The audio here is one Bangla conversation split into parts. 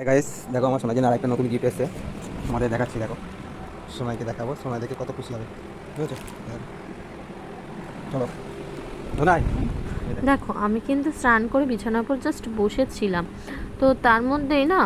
গাইস দেখো আমার সোনার জন্য আরেকটা নতুন গিফট এসেছে তোমাদের দেখাচ্ছি। দেখো সোনাইকে দেখাবো, সোনাই দেখে কত খুশি হবে, বুঝেছো? চলো সোনাই। দেখো আমি কিন্তু স্নান করে বিছানার উপর জাস্ট বসেছিলাম, তো তার মধ্যেই না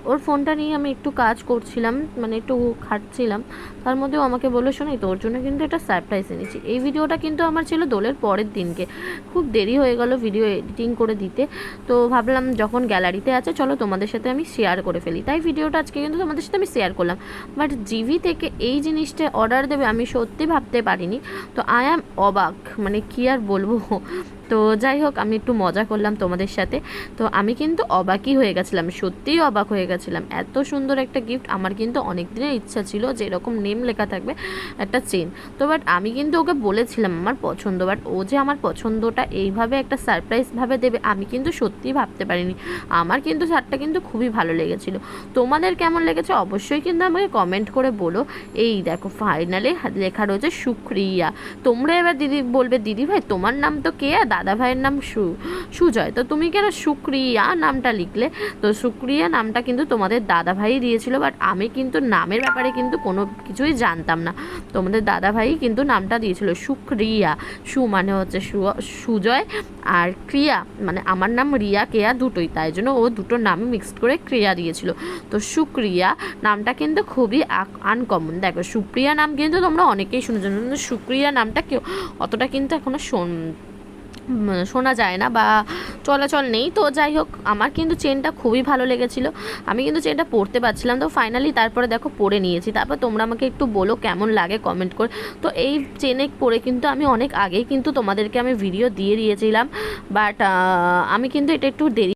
ওর ফোনটা নিয়ে আমি একটু কাজ করছিলাম, মানে একটু খাটছিলাম। তার মধ্যেও আমাকে বললো, শোনাই তোর জন্য কিন্তু একটা সারপ্রাইজ এনেছি। এই ভিডিওটা কিন্তু আমার ছিল দোলের পরের দিনকে, খুব দেরি হয়ে গেল ভিডিও এডিটিং করে দিতে। তো ভাবলাম যখন গ্যালারিতে আছে চলো তোমাদের সাথে আমি শেয়ার করে ফেলি, তাই ভিডিওটা আজকে কিন্তু তোমাদের সাথে আমি শেয়ার করলাম। বাট জিভি থেকে এই জিনিসটা অর্ডার দেবে আমি সত্যি ভাবতে পারিনি। তো আই অ্যাম অবাক, মানে কী আর বলবো। তো যাই হোক, আমি একটু মজা করলাম তোমাদের সাথে। তো আমি কিন্তু অবাকই হয়ে গেছিলাম, সত্যিই অবাক হয়ে গেছিলাম। এত সুন্দর একটা গিফট, আমার কিন্তু অনেক দিনের ইচ্ছা ছিল যে এরকম নেম লেখা থাকবে একটা চেন। তো বাট আমি কিন্তু ওকে বলেছিলাম আমার পছন্দ, বাট ও যে আমার পছন্দটা এইভাবে একটা সারপ্রাইজভাবে দেবে আমি কিন্তু সত্যিই ভাবতে পারিনি। আমার কিন্তু শার্টটা কিন্তু খুবই ভালো লেগেছিলো। তোমাদের কেমন লেগেছে অবশ্যই কিন্তু আমাকে কমেন্ট করে বলো। এই দেখো ফাইনালে লেখা রয়েছে সুক্রিয়া। তোমরা এবার দিদি বলবে, দিদি ভাই তোমার নাম তো কেয়া, দাদা ভাইয়ের নাম সুজয়, তো তুমি কেন সুক্রিয়া নামটা লিখলে? তো সুক্রিয়া নামটা কিন্তু তোমাদের দাদা ভাই দিয়েছিল, বাট আমি কিন্তু নামের ব্যাপারে কিন্তু কোনো কিছুই জানতাম না। তোমাদের দাদা ভাই কিন্তু নামটা দিয়েছিল সুক্রিয়া। সু মানে হচ্ছে সুজয়, আর ক্রিয়া মানে আমার নাম রিয়া কেয়া দুটোই, তাই জন্য ও দুটো নাম মিক্সড করে ক্রিয়া দিয়েছিল। তো সুক্রিয়া নামটা কিন্তু খুবই আনকমন। দেখো সুপ্রিয়া নাম কিন্তু তোমরা অনেকেই শুনেছো, কিন্তু সুক্রিয়া নামটা কেউ অতটা কিন্তু এখনো শোনা যায় না বা চলাচল নেই। তো যাই হোক, আমার কিন্তু চেনটা খুবই ভালো লেগেছিলো, আমি কিন্তু চেনটা পরতে পারছিলাম। তো ফাইনালি তারপরে দেখো পরে নিয়েছি, তারপর তোমরা আমাকে একটু বলো কেমন লাগে কমেন্ট করে। তো এই চেনে পরে কিন্তু আমি অনেক আগেই কিন্তু তোমাদেরকে আমি ভিডিও দিয়ে দিয়েছিলাম, বাট আমি কিন্তু এটা একটু দেরি